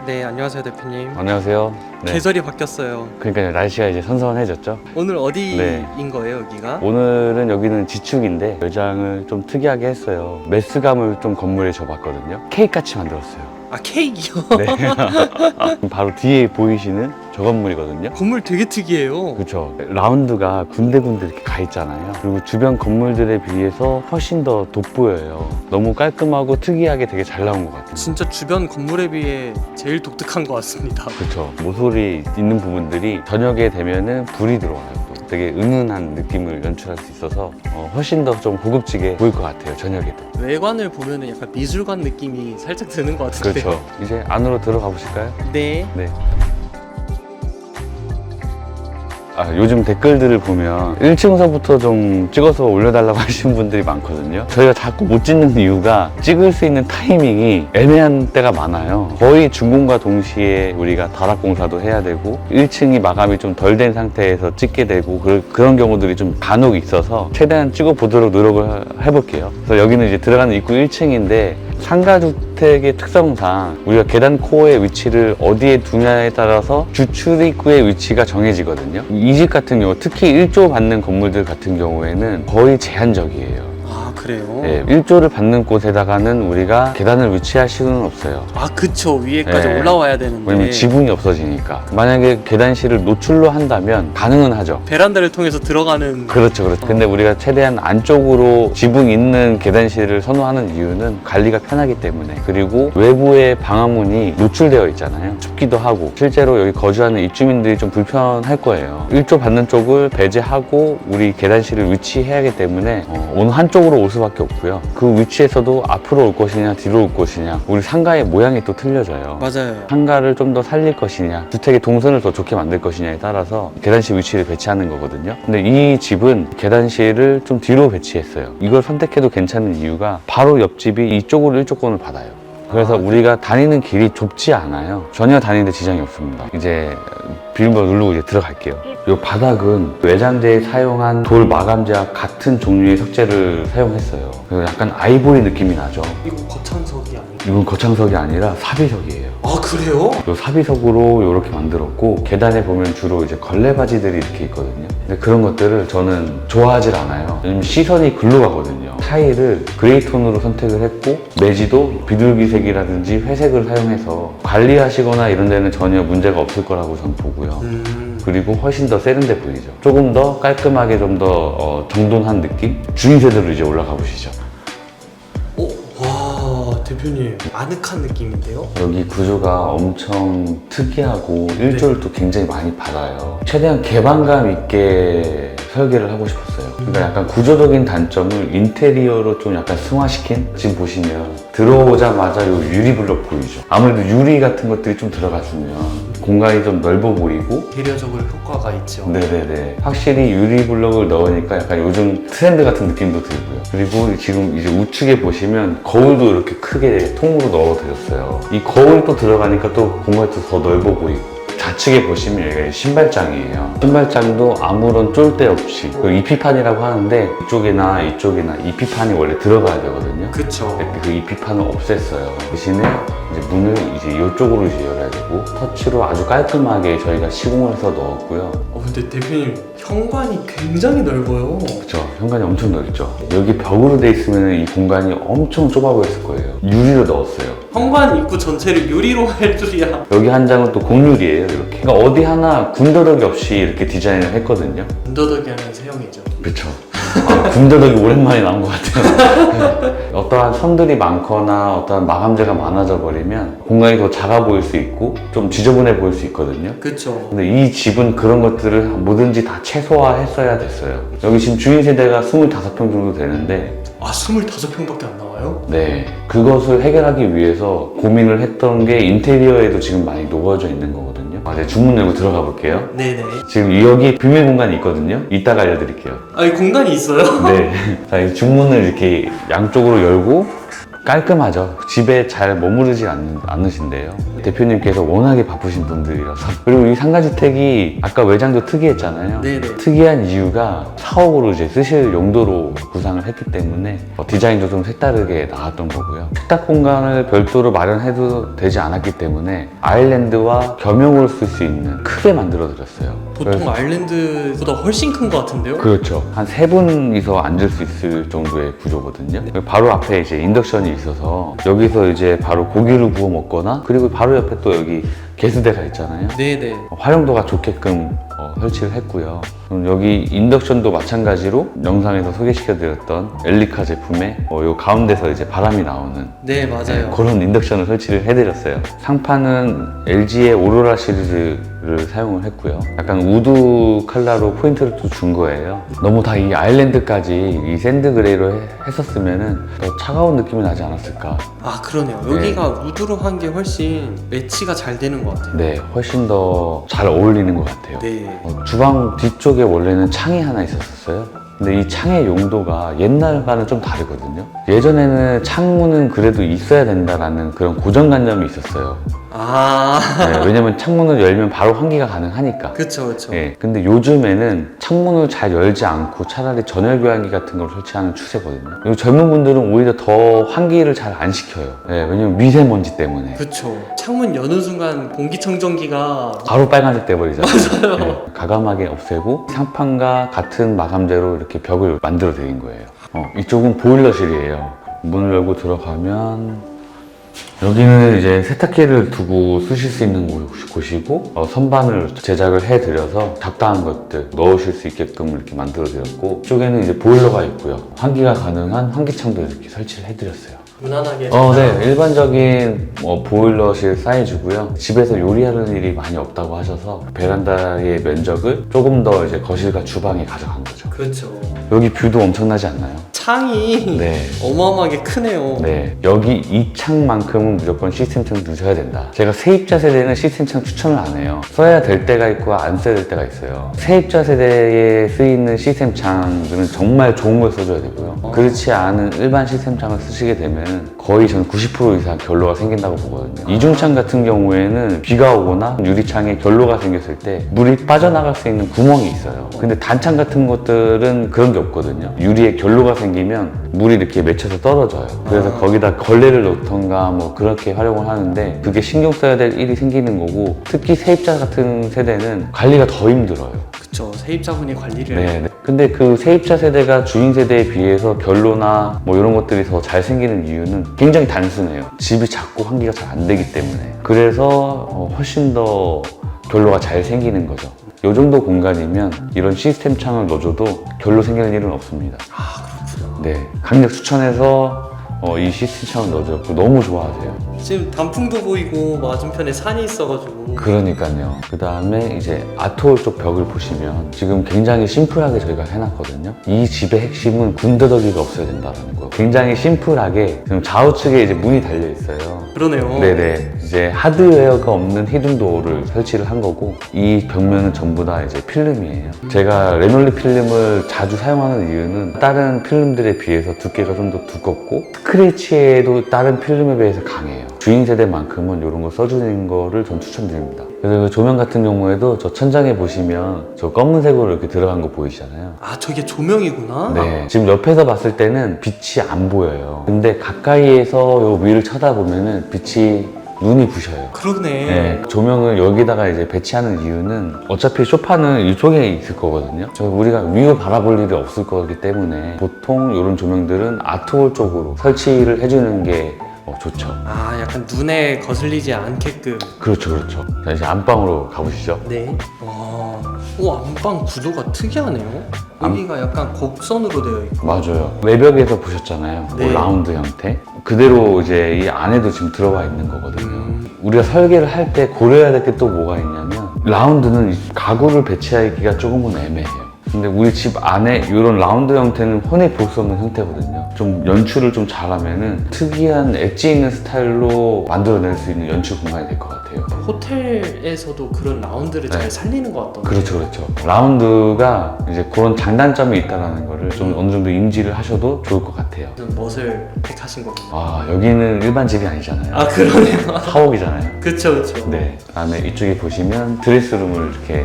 네, 안녕하세요 대표님. 안녕하세요. 네. 계절이 바뀌었어요. 그러니까 날씨가 이제 선선해졌죠. 오늘 어디인 네. 거예요, 여기가? 오늘은 여기는 지축인데 매장을 좀 특이하게 했어요. 메스감을 좀 건물에 줘봤거든요. 케이크 같이 만들었어요. 아, 케이크요? 네. 바로 뒤에 보이시는 저 건물이거든요. 건물 되게 특이해요. 그렇죠. 라운드가 군데군데 이렇게 가 있잖아요. 그리고 주변 건물들에 비해서 훨씬 더 돋보여요. 너무 깔끔하고 특이하게 되게 잘 나온 것 같아요. 진짜 주변 건물에 비해 제일 독특한 것 같습니다. 그렇죠. 모서리 있는 부분들이 저녁에 되면은 불이 들어와요. 또 되게 은은한 느낌을 연출할 수 있어서 훨씬 더 좀 고급지게 보일 것 같아요. 저녁에도. 외관을 보면은 약간 미술관 느낌이 살짝 드는 것 같은데. 그렇죠. 이제 안으로 들어가 보실까요? 네. 네. 요즘 댓글들을 보면 1층서부터 좀 찍어서 올려달라고 하시는 분들이 많거든요. 저희가 자꾸 못 찍는 이유가 찍을 수 있는 타이밍이 애매한 때가 많아요. 거의 준공과 동시에 우리가 다락공사도 해야 되고 1층이 마감이 좀 덜 된 상태에서 찍게 되고 그런 경우들이 좀 간혹 있어서 최대한 찍어보도록 노력을 해볼게요. 그래서 여기는 이제 들어가는 입구 1층인데 상가주택의 특성상 우리가 계단 코어의 위치를 어디에 두냐에 따라서 주출입구의 위치가 정해지거든요. 이 집 같은 경우 특히 1조 받는 건물들 같은 경우에는 거의 제한적이에요. 아, 그래요? 네, 1조를 받는 곳에다가는 우리가 계단을 위치할 수는 없어요. 아, 그쵸. 위에까지 네. 올라와야 되는데. 왜냐면 지붕이 없어지니까. 만약에 계단실을 노출로 한다면 가능은 하죠. 베란다를 통해서 들어가는. 그렇죠, 그렇죠. 근데 우리가 최대한 안쪽으로 지붕 있는 계단실을 선호하는 이유는 관리가 편하기 때문에. 그리고 외부의 방화문이 노출되어 있잖아요. 춥기도 하고. 실제로 여기 거주하는 입주민들이 좀 불편할 거예요. 1조 받는 쪽을 배제하고 우리 계단실을 위치해야 하기 때문에 어느 한쪽으로 올 수밖에 없고요. 그 위치에서도 앞으로 올 것이냐 뒤로 올 것이냐 우리 상가의 모양이 또 틀려져요. 맞아요. 상가를 좀 더 살릴 것이냐 주택의 동선을 더 좋게 만들 것이냐에 따라서 계단실 위치를 배치하는 거거든요. 근데 이 집은 계단실을 좀 뒤로 배치했어요. 이걸 선택해도 괜찮은 이유가 바로 옆집이 이쪽으로 1조권을 받아요. 그래서 우리가 다니는 길이 좁지 않아요. 전혀 다니는데 지장이 없습니다. 이제 비밀번호 누르고 이제 들어갈게요. 이 바닥은 외장재에 사용한 돌 마감재와 같은 종류의 석재를 사용했어요. 그래서 약간 아이보리 느낌이 나죠. 이거 거창석이 아니에요? 이건 거창석이 아니라 사비석이에요. 아, 그래요? 이 사비석으로 이렇게 만들었고 계단에 보면 주로 이제 걸레바지들이 이렇게 있거든요. 근데 그런 것들을 저는 좋아하질 않아요. 왜냐면 시선이 글로 가거든요. 타일을 그레이 톤으로 선택을 했고 매지도 비둘기색이라든지 회색을 사용해서 관리하시거나 이런 데는 전혀 문제가 없을 거라고 저는 보고요. 그리고 훨씬 더 세련돼 보이죠. 조금 더 깔끔하게 좀 더 정돈한 느낌? 주인세대로 이제 올라가 보시죠. 와, 대표님 아늑한 느낌인데요? 여기 구조가 엄청 특이하고 일조를 또 굉장히 많이 받아요. 최대한 개방감 있게 설계를 하고 싶었어요. 그러니까 약간 구조적인 단점을 인테리어로 좀 약간 승화시킨? 지금 보시면 들어오자마자 요 유리 블록 보이죠? 아무래도 유리 같은 것들이 좀 들어갔으면 공간이 좀 넓어 보이고 배려적으로 효과가 있죠. 네네네. 확실히 유리 블록을 넣으니까 약간 요즘 트렌드 같은 느낌도 들고요. 그리고 지금 이제 우측에 보시면 거울도 이렇게 크게 통으로 넣어드렸어요. 이 거울이 또 들어가니까 또 공간이 또 더 넓어 보이고. 좌측에 보시면 여기가 신발장이에요. 신발장도 아무런 쫄대 없이 그 이피판이라고 하는데 이쪽이나 이쪽이나 이피판이 원래 들어가야 되거든요. 그쵸. 그 이피판을 없앴어요. 대신에 이제 문을 이제 이쪽으로 이제 열어야 되고 터치로 아주 깔끔하게 저희가 시공을 해서 넣었고요. 근데 대표님 현관이 굉장히 넓어요. 그렇죠. 현관이 엄청 넓죠. 여기 벽으로 돼 있으면 이 공간이 엄청 좁아 보였을 거예요. 유리로 넣었어요. 현관 입구 전체를 유리로 할 줄이야. 여기 한 장은 또 공유리예요. 이렇게. 그러니까 어디 하나 군더더기 없이 이렇게 디자인을 했거든요. 군더더기 하는 세형이죠. 그렇죠. 군더더기 오랜만에 나온 것 같아요. 어떠한 선들이 많거나 어떠한 마감재가 많아져 버리면 공간이 더 작아 보일 수 있고 좀 지저분해 보일 수 있거든요. 그쵸. 근데 이 집은 그런 것들을 뭐든지 다 최소화했어야 됐어요. 여기 지금 주인 세대가 25평 정도 되는데 25평밖에 안 나와요? 네, 그것을 해결하기 위해서 고민을 했던 게 인테리어에도 지금 많이 녹아져 있는 거거든요. 이제 주문 열고 들어가 볼게요. 네네. 지금 여기 비밀 공간이 있거든요. 이따가 알려드릴게요. 이 공간이 있어요? 네. 자, 이 중문을 이렇게 양쪽으로 열고 깔끔하죠. 집에 잘 머무르지 않으신데요. 대표님께서 워낙에 바쁘신 분들이라서. 그리고 이 상가주택이 아까 외장도 특이했잖아요. 네네. 특이한 이유가 사옥으로 이제 쓰실 용도로 구상을 했기 때문에 디자인도 좀 색다르게 나왔던 거고요. 식탁 공간을 별도로 마련해도 되지 않았기 때문에 아일랜드와 겸용으로 쓸 수 있는 크게 만들어 드렸어요. 보통 아일랜드보다 훨씬 큰 것 같은데요? 그렇죠. 한 세 분이서 앉을 수 있을 정도의 구조거든요. 바로 앞에 이제 인덕션이 있어서 여기서 이제 바로 고기를 구워 먹거나, 그리고 바로 옆에 또 여기 개수대가 있잖아요. 네네. 활용도가 좋게끔 설치를 했고요. 여기 인덕션도 마찬가지로 영상에서 소개시켜드렸던 엘리카 제품의 요 가운데서 이제 바람이 나오는 네, 맞아요. 그런 인덕션을 설치를 해드렸어요. 상판은 LG의 오로라 시리즈를 사용을 했고요. 약간 우드 컬러로 포인트를 또 준 거예요. 너무 다 이 아일랜드까지 이 샌드 그레이로 했었으면은 더 차가운 느낌이 나지 않았을까. 아, 그러네요. 여기가 우드로 한 게 훨씬 매치가 잘 되는 것 같아요. 네, 훨씬 더 잘 어울리는 것 같아요. 네. 주방 뒤쪽에 원래는 창이 하나 있었어요. 근데 이 창의 용도가 옛날과는 좀 다르거든요. 예전에는 창문은 그래도 있어야 된다라는 그런 고정관념이 있었어요. 아, 네, 왜냐면 창문을 열면 바로 환기가 가능하니까. 그쵸, 그쵸. 네, 근데 요즘에는 창문을 잘 열지 않고 차라리 전열 교환기 같은 걸 설치하는 추세거든요. 그리고 젊은 분들은 오히려 더 환기를 잘 안 시켜요. 네, 왜냐면 미세먼지 때문에. 그쵸. 창문 여는 순간 공기청정기가 바로 빨간색 돼버리잖아요. 네, 가감하게 없애고 상판과 같은 마감재로 이렇게 벽을 만들어 드린 거예요. 이쪽은 보일러실이에요. 문을 열고 들어가면 여기는 이제 세탁기를 두고 쓰실 수 있는 곳이고, 선반을 제작을 해드려서 적당한 것들 넣으실 수 있게끔 이렇게 만들어 드렸고, 이쪽에는 이제 보일러가 있고요. 환기가 가능한 환기창도 이렇게 설치를 해드렸어요. 무난하게. 네. 일반적인 보일러실 사이즈고요. 집에서 요리하는 일이 많이 없다고 하셔서 베란다의 면적을 조금 더 이제 거실과 주방에 가져간 거죠. 그렇죠. 여기 뷰도 엄청나지 않나요? 창이 네. 어마어마하게 크네요. 네, 여기 이 창만큼은 무조건 시스템창 넣으셔야 된다. 제가 세입자 세대는 시스템창 추천을 안 해요. 써야 될 때가 있고 안 써야 될 때가 있어요. 세입자 세대에 쓰이는 시스템창들은 정말 좋은 걸 써줘야 되고요. 그렇지 않은 일반 시스템창을 쓰시게 되면 거의 전 90% 이상 결로가 생긴다고 보거든요. 이중창 같은 경우에는 비가 오거나 유리창에 결로가 생겼을 때 물이 빠져나갈 수 있는 구멍이 있어요. 근데 단창 같은 것들은 그런 게 없거든요. 유리에 결로가 생기면 물이 이렇게 맺혀서 떨어져요. 그래서 거기다 걸레를 넣던가 뭐 그렇게 활용을 하는데, 그게 신경 써야 될 일이 생기는 거고, 특히 세입자 같은 세대는 관리가 더 힘들어요. 그쵸. 세입자분이 관리를. 네. 근데 그 세입자 세대가 주인 세대에 비해서 결로나 뭐 이런 것들이 더 잘 생기는 이유는 굉장히 단순해요. 집이 작고 환기가 잘 안 되기 때문에. 그래서 훨씬 더 결로가 잘 생기는 거죠. 이 정도 공간이면 이런 시스템 창을 넣어줘도 결로 생기는 일은 없습니다. 아, 그렇구나. 네, 강력 추천해서 이 시스템 창을 넣어줬고 너무 좋아하세요. 지금 단풍도 보이고 맞은편에 산이 있어가지고. 그러니까요. 그 다음에 이제 아트홀 쪽 벽을 보시면 지금 굉장히 심플하게 저희가 해놨거든요. 이 집의 핵심은 군더더기가 없어야 된다는 거. 굉장히 심플하게 지금 좌우측에 이제 문이 달려 있어요. 그러네요. 네네. 이제 하드웨어가 없는 히든도어를 설치를 한 거고, 이 벽면은 전부 다 이제 필름이에요. 제가 레놀리 필름을 자주 사용하는 이유는 다른 필름들에 비해서 두께가 좀 더 두껍고 스크래치에도 다른 필름에 비해서 강해요. 주인 세대만큼은 이런 거 써주는 거를 전 추천드립니다. 그래서 그 조명 같은 경우에도 저 천장에 보시면 저 검은색으로 이렇게 들어간 거 보이시잖아요. 아, 저게 조명이구나. 네, 지금 옆에서 봤을 때는 빛이 안 보여요. 근데 가까이에서 요 위를 쳐다보면은 빛이 눈이 부셔요. 그러네. 네, 조명을 여기다가 이제 배치하는 이유는 어차피 소파는 이쪽에 있을 거거든요. 우리가 위로 바라볼 일이 없을 거기 때문에 보통 이런 조명들은 아트홀 쪽으로 설치를 해주는 게 좋죠. 아, 약간 눈에 거슬리지 않게끔. 그렇죠, 그렇죠. 자, 이제 안방으로 가보시죠. 네. 와, 오, 안방 구조가 특이하네요. 여기가 약간 곡선으로 되어 있고. 맞아요. 외벽에서 보셨잖아요. 네. 라운드 형태. 그대로 이제 이 안에도 지금 들어가 있는 거거든요. 우리가 설계를 할 때 고려해야 될 게 또 뭐가 있냐면, 라운드는 가구를 배치하기가 조금은 애매해요. 근데 우리 집 안에 이런 라운드 형태는 흔히 볼 수 없는 형태거든요. 좀 연출을 좀 잘하면은 특이한 엣지 있는 스타일로 만들어낼 수 있는 연출 공간이 될 것 같아요. 호텔에서도 그런 라운드를 네. 잘 살리는 것 같던데. 그렇죠, 그렇죠. 라운드가 이제 그런 장단점이 있다는 거를 좀 어느 정도 인지를 하셔도 좋을 것 같아요. 멋을 택하신 거군요. 아, 여기는 일반 집이 아니잖아요. 아, 그러네요. 사옥이잖아요. 그쵸, 그쵸. 네. 그다음에 이쪽에 보시면 드레스룸을 이렇게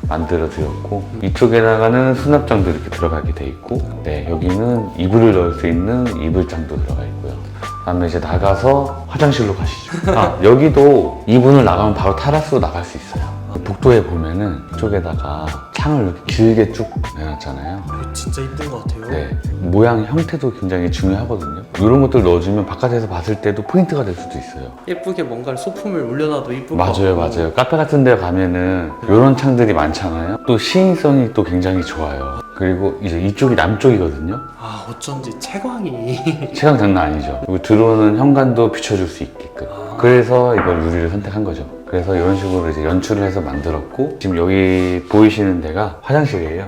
만들어 드렸고, 이쪽에다가는 수납장도 이렇게 들어가게 돼 있고, 네, 여기는 이불을 넣을 수 있는 이불장도 들어가 있고요. 그다음에 이제 나가서 화장실로 가시죠. 아, 여기도 이분을 나가면 바로 테라스로 나갈 수 있어요. 복도에 보면은 이쪽에다가 창을 이렇게 길게 쭉 내놨잖아요. 진짜 이쁜 것 같아요. 네, 모양 형태도 굉장히 중요하거든요. 이런 것들 넣어주면 바깥에서 봤을 때도 포인트가 될 수도 있어요. 예쁘게 뭔가 소품을 올려놔도 이쁠 것 맞아요, 같고. 맞아요. 카페 같은 데 가면은 이런 창들이 많잖아요. 또 시인성이 또 굉장히 좋아요. 그리고 이제 이쪽이 남쪽이거든요. 아, 어쩐지 채광이. 체감 장난 아니죠. 그리고 들어오는 현관도 비춰줄 수 있게끔. 그래서 이걸 유리를 선택한 거죠. 그래서 이런 식으로 이제 연출을 해서 만들었고, 지금 여기 보이시는 데가 화장실이에요.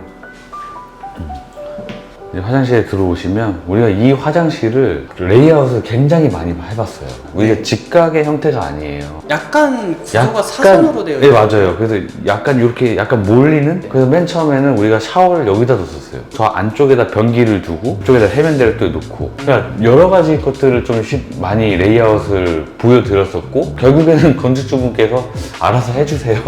이제 화장실에 들어오시면 우리가 이 화장실을 레이아웃을 굉장히 많이 해봤어요. 우리가 직각의 형태가 아니에요. 약간 구조가 사선으로 되어 네, 있어요. 맞아요. 그래서 약간 이렇게 약간 몰리는? 그래서 맨 처음에는 우리가 샤워를 여기다 뒀었어요. 저 안쪽에다 변기를 두고 이쪽에다 세면대를 또 놓고, 그러니까 여러 가지 것들을 좀 많이 레이아웃을 보여드렸었고, 결국에는 건축주분께서 알아서 해주세요.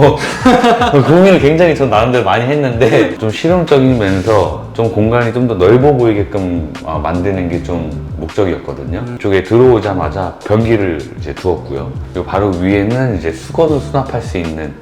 고민을 굉장히 전 나름대로 많이 했는데, 좀 실용적이면서 좀 공간이 좀 더 넓어 보이게끔 만드는 게 좀 목적이었거든요. 이쪽에 들어오자마자 변기를 이제 두었고요. 그리고 바로 위에는 이제 수건을 수납할 수 있는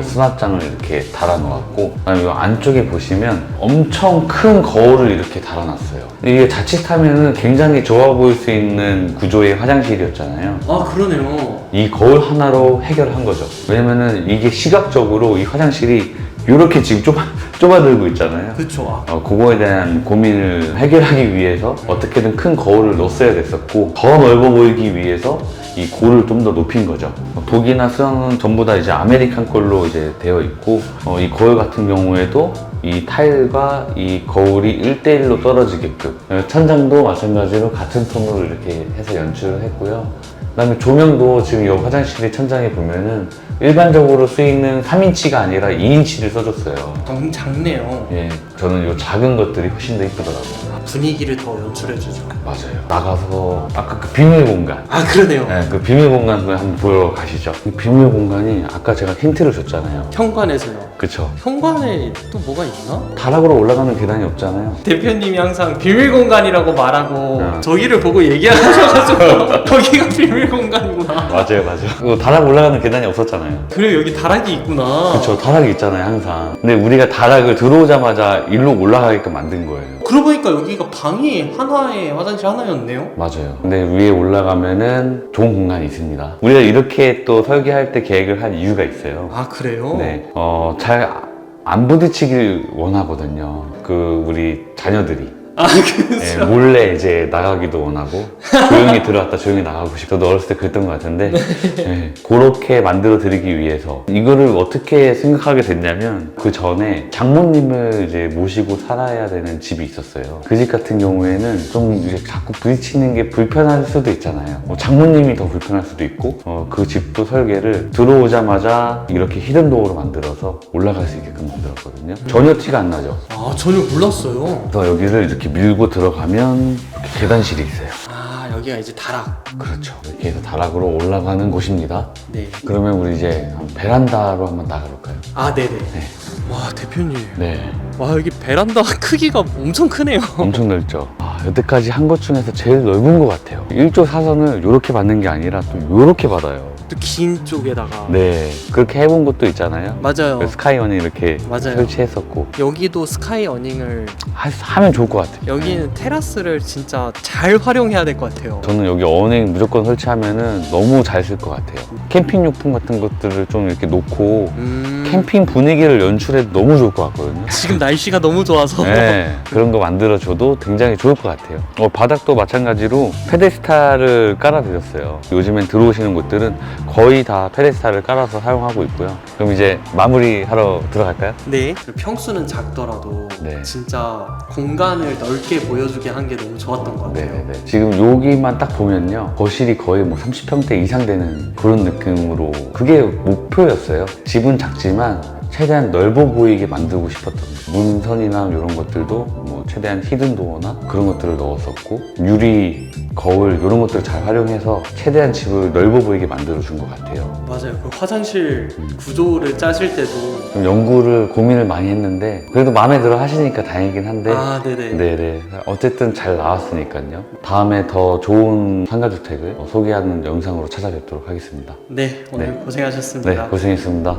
수납장을 이렇게 달아놓았고, 그다음에 이 안쪽에 보시면 엄청 큰 거울을 이렇게 달아놨어요. 이게 자칫하면은 굉장히 좋아 보일 수 있는 구조의 화장실이었잖아요. 아, 그러네요. 이 거울 하나로 해결한 거죠. 왜냐면은 이게 시각적으로 이 화장실이 이렇게 지금 좁아들고 있잖아요. 그쵸. 그거에 대한 고민을 해결하기 위해서 어떻게든 큰 거울을 넣었어야 됐었고, 더 넓어 보이기 위해서 이 고를 좀 더 높인 거죠. 독이나 수영은 전부 다 이제 아메리칸 컬러로 이제 되어 있고, 이 거울 같은 경우에도 이 타일과 이 거울이 1대1로 떨어지게끔, 천장도 마찬가지로 같은 톤으로 이렇게 해서 연출을 했고요. 그다음에 조명도 지금 이 화장실의 천장에 보면은 일반적으로 쓰이는 3인치가 아니라 2인치를 써줬어요. 너무 작네요. 예, 저는 이 작은 것들이 훨씬 더 이쁘더라고요. 분위기를 더 연출해주죠. 맞아요. 나가서 아까 그 비밀 공간, 아, 그러네요. 네, 그 비밀 공간 한번 보러 가시죠. 이 비밀 공간이 아까 제가 힌트를 줬잖아요. 현관에서요. 그쵸? 현관에 또 뭐가 있나? 다락으로 올라가는 계단이 없잖아요. 대표님이 항상 비밀 공간이라고 말하고 네. 저기를 보고 얘기하셔가지고 거기가 비밀 공간이구나. 맞아요, 맞아요. 다락 올라가는 계단이 없었잖아요. 그래, 여기 다락이 있구나. 그쵸, 다락이 있잖아요, 항상. 근데 우리가 다락을 들어오자마자 일로 올라가게끔 만든 거예요. 그러고 보니까 여기가 방이 하나에 화장실 하나였네요. 맞아요. 근데 위에 올라가면은 좋은 공간이 있습니다. 우리가 이렇게 또 설계할 때 계획을 한 이유가 있어요. 아, 그래요? 네. 잘 안 부딪히길 원하거든요. 우리 자녀들이. 아, 그렇죠. 네, 몰래 이제 나가기도 원하고, 조용히 들어왔다 조용히 나가고 싶다. 저도 어렸을 때 그랬던 것 같은데, 네, 그렇게 만들어 드리기 위해서 이거를 어떻게 생각하게 됐냐면, 그 전에 장모님을 이제 모시고 살아야 되는 집이 있었어요. 그 집 같은 경우에는 좀 이제 자꾸 부딪히는 게 불편할 수도 있잖아요. 장모님이 더 불편할 수도 있고, 그 집도 설계를 들어오자마자 이렇게 히든도어로 만들어서 올라갈 수 있게끔 만들었거든요. 전혀 티가 안 나죠. 아, 전혀 몰랐어요. 그래서 여기를 이렇게 밀고 들어가면 이렇게 계단실이 있어요. 아, 여기가 이제 다락. 그렇죠. 이렇게 해서 다락으로 올라가는 곳입니다. 네. 그러면 우리 이제 베란다로 한번 나가볼까요? 아, 네네. 와, 대표님. 네. 와, 여기 베란다 크기가 엄청 크네요. 엄청 넓죠. 여태까지 한 것 중에서 제일 넓은 것 같아요. 1조 사선을 이렇게 받는 게 아니라 또 이렇게 받아요. 또 긴 쪽에다가. 네. 그렇게 해본 것도 있잖아요. 맞아요. 스카이원이 이렇게 맞아요. 설치했었고, 여기도 스카이 어닝을, 하면 좋을 것 같아요. 여기는 테라스를 진짜 잘 활용해야 될 것 같아요. 저는 여기 어닝 무조건 설치하면은 너무 잘 쓸 것 같아요. 캠핑용품 같은 것들을 좀 이렇게 놓고 캠핑 분위기를 연출해도 너무 좋을 것 같거든요. 지금 날씨가 너무 좋아서. 네, 그런 거 만들어줘도 굉장히 좋을 것 같아요. 바닥도 마찬가지로 페데스탈을 깔아드렸어요. 요즘엔 들어오시는 곳들은 거의 다 페데스탈을 깔아서 사용하고 있고요. 그럼 이제 마무리하러 들어갈까요? 네. 평수는 작더라도 네. 진짜 공간을 넓게 보여주게 한 게 너무 좋았던 것 같아요. 네네네. 지금 여기만 딱 보면요, 거실이 거의 뭐 30평대 이상 되는 그런 느낌으로, 그게 목표였어요. 집은 작지만 최대한 넓어 보이게 만들고 싶었던 거예요. 문선이나 이런 것들도 뭐 최대한 히든 도어나 그런 것들을 넣었었고, 유리, 거울 이런 것들을 잘 활용해서 최대한 집을 넓어 보이게 만들어준 것 같아요. 맞아요. 그 화장실 구조를 짜실 때도 좀 연구를 고민을 많이 했는데 그래도 마음에 들어 하시니까 다행이긴 한데, 아, 네네. 네네. 어쨌든 잘 나왔으니까요. 다음에 더 좋은 상가주택을 소개하는 영상으로 찾아뵙도록 하겠습니다. 네, 오늘 네. 고생하셨습니다. 네, 고생했습니다.